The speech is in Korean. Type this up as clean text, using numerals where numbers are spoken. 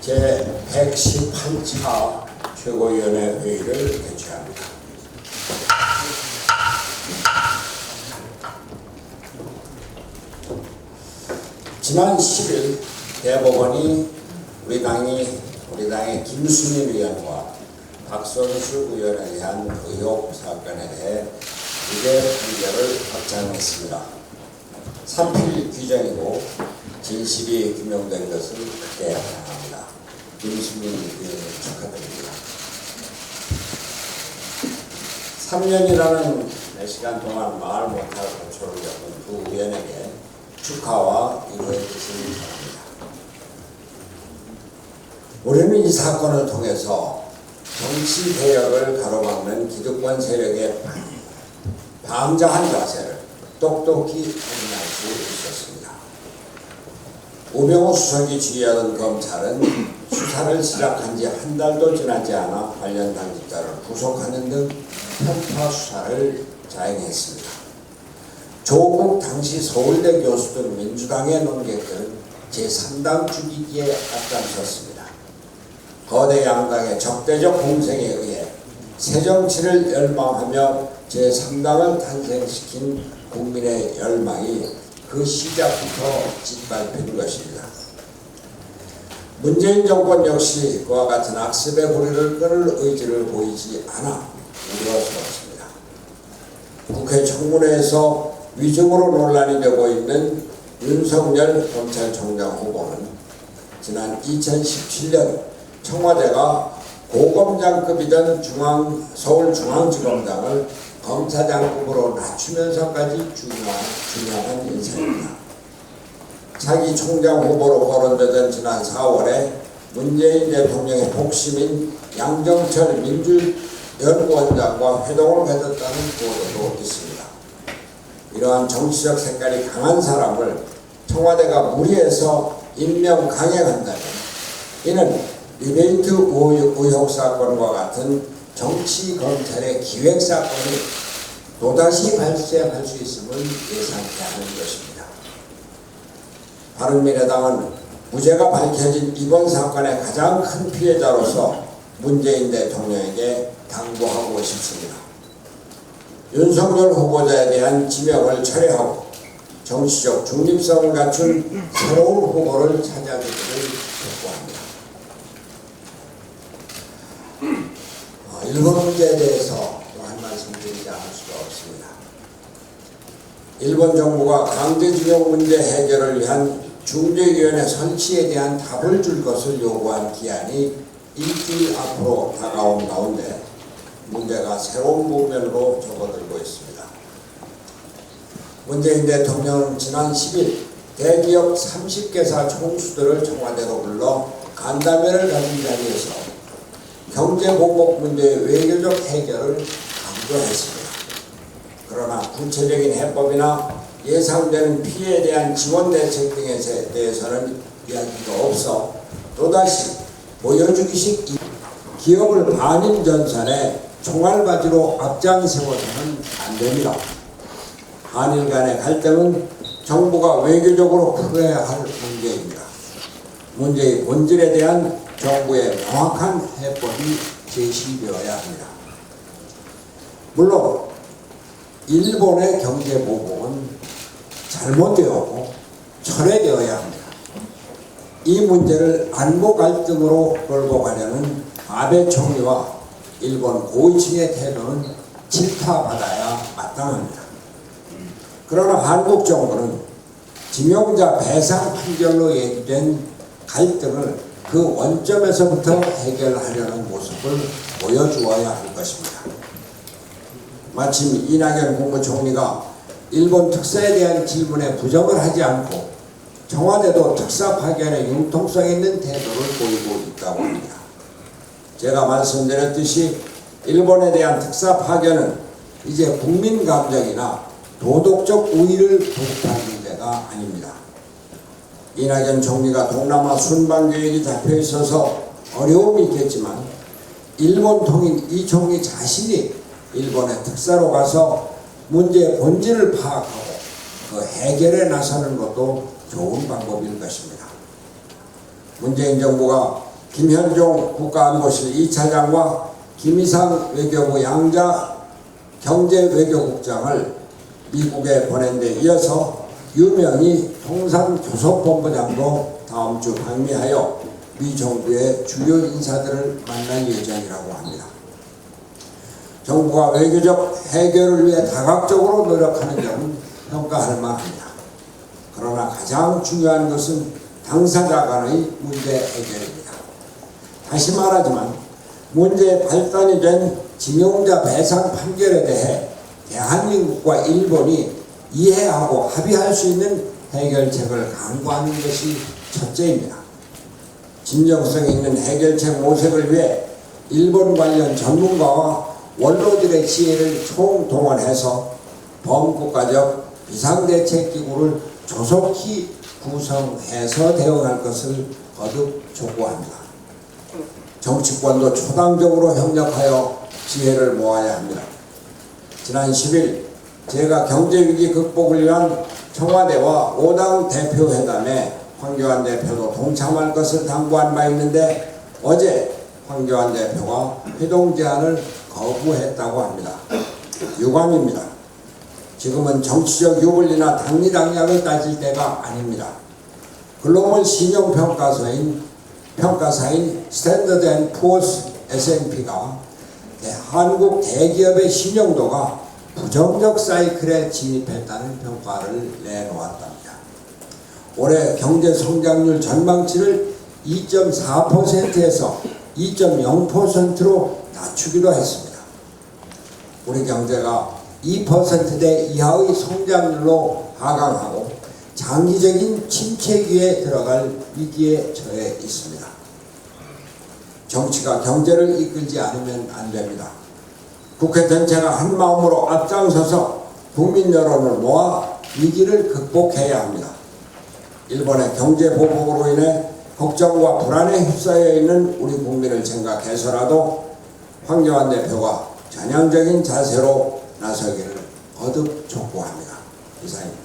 제118차 최고위원회 회의를 개최합니다. 지난 10일 대법원이 우리 당의 김수민 의원과 박선수 의원에 대한 의혹 사건에 대해 유죄 판결을 확정했습니다. 3필 규정이고 진실이 규명된 것을 크게 환영합니다. 김수민 의원을 축하드립니다. 3년이라는 시간 동안 말 못할 고초를 겪은 두 의원에게 축하와 위로의 뜻을 전합니다. 우리는 이 사건을 통해서 정치 개혁을 가로막는 기득권 세력의 방자한 자세를 똑똑히 확인할 수 있었습니다. 우병우 수석이 지휘하던 검찰은 수사를 시작한 지 한 달도 지나지 않아 관련 당직자를 구속하는 등 편파 수사를 자행했습니다. 조국 당시 서울대 교수 등 민주당의 논객들은 제3당 죽이기에 앞장섰습니다. 거대 양당의 적대적 공생에 의해 새정치를 열망하며 제3당을 탄생시킨 국민의 열망이 그 시작부터 짓밟힌 것입니다. 문재인 정권 역시 그와 같은 악습의 고리를 끊을 의지를 보이지 않아 우려스럽습니다. 국회 청문회에서 위증으로 논란이 되고 있는 윤석열 검찰총장 후보는 지난 2017년 청와대가 고검장급이던 서울중앙지검장을 검사장급으로 낮추면서까지 중요한 인사입니다. 차기 총장 후보로 거론되던 지난 4월에 문재인 대통령의 복심인 양정철 민주연구원장과 회동을 가졌다는 보도도 있습니다. 이러한 정치적 색깔이 강한 사람을 청와대가 무리해서 임명 강행한다면 이는 리베이트 의혹 사건과 같은 정치 검찰의 기획 사건이 또다시 발생할 수 있음을 예상케 하는 것입니다. 바른미래당은 무죄가 밝혀진 이번 사건의 가장 큰 피해자로서 문재인 대통령에게 당부하고 싶습니다. 윤석열 후보자에 대한 지명을 철회하고 정치적 중립성을 갖춘 새로운 후보를 찾아주기를 촉구합니다. 일본 문제에 대해서 한 말씀 드리지 않을 수가 없습니다. 일본 정부가 강제징용 문제 해결을 위한 중재위원회 설치에 대한 답을 줄 것을 요구한 기한이 일주일 앞으로 다가온 가운데 문제가 새로운 국면으로 접어들고 있습니다. 문재인 대통령은 지난 10일 대기업 30개사 총수들을 청와대로 불러 간담회를 가진 자리에서 경제보복 문제의 외교적 해결을 강조했습니다. 그러나 구체적인 해법이나 예상되는 피해에 대한 지원 대책 등에 대해서는 이야기가 없어 또다시 보여주기식 기업을 반인 전선에 총알바지로 앞장세워서는 안 됩니다. 한일 간의 갈등은 정부가 외교적으로 풀어야 할 문제입니다. 문제의 본질에 대한 정부의 명확한 해법이 제시되어야 합니다. 물론 일본의 경제보복은 잘못되었고 철회되어야 합니다. 이 문제를 안보 갈등으로 끌고 가려는 아베 총리와 일본 고위층의 태도는 질타받아야 마땅합니다. 그러나 한국 정부는 징용자 배상 판결로 얘기된 갈등을 그 원점에서부터 해결하려는 모습을 보여주어야 할 것입니다. 마침 이낙연 국무총리가 일본 특사에 대한 질문에 부정을 하지 않고 청와대도 특사 파견에 융통성 있는 태도를 보이고 있다고 합니다. 제가 말씀드렸듯이 일본에 대한 특사 파견은 이제 국민 감정이나 도덕적 우위를 부합할 문제가 아닙니다. 이낙연 총리가 동남아 순방 계획이 잡혀 있어서 어려움이 있겠지만 일본 통일 이 총리 자신이 일본에 특사로 가서 문제의 본질을 파악하고 그 해결에 나서는 것도 좋은 방법일 것입니다. 문재인 정부가 김현종 국가안보실 2차장과 김이상 외교부 양자 경제외교국장을 미국에 보낸 데 이어서 유명희 통상교섭본부장도 다음 주 방미하여 미 정부의 주요 인사들을 만날 예정이라고 합니다. 정부가 외교적 해결을 위해 다각적으로 노력하는 점은 평가할 만합니다. 그러나 가장 중요한 것은 당사자 간의 문제 해결입니다. 다시 말하지만 문제의 발단이 된 징용자 배상 판결에 대해 대한민국과 일본이 이해하고 합의할 수 있는 해결책을 강구하는 것이 첫째입니다. 진정성 있는 해결책 모색을 위해 일본 관련 전문가와 원로들의 지혜를 총동원해서 범국가적 비상대책기구를 조속히 구성해서 대응할 것을 거듭 촉구합니다. 정치권도 초당적으로 협력하여 지혜를 모아야 합니다. 지난 10일 제가 경제위기 극복을 위한 청와대와 5당 대표회담에 황교안 대표도 동참할 것을 당부한 바 있는데 어제 황교안 대표가 회동 제안을 거부했다고 합니다. 유감입니다. 지금은 정치적 유불리나 당리당략을 따질 때가 아닙니다. 글로벌 신용평가사인 스탠더드 앤 푸어스 S&P가 한국 대기업의 신용도가 부정적 사이클에 진입했다는 평가를 내놓았답니다. 올해 경제 성장률 전망치를 2.4%에서 2.0%로 낮추기로 했습니다. 우리 경제가 2%대 이하의 성장률로 하강하고 장기적인 침체기에 들어갈 위기에 처해 있습니다. 정치가 경제를 이끌지 않으면 안 됩니다. 국회 전체가 한마음으로 앞장서서 국민 여론을 모아 위기를 극복해야 합니다. 일본의 경제 보복으로 인해 걱정과 불안에 휩싸여 있는 우리 국민을 생각해서라도 황교안 대표가 전향적인 자세로 나서기를 거듭 촉구합니다. 이상입니다.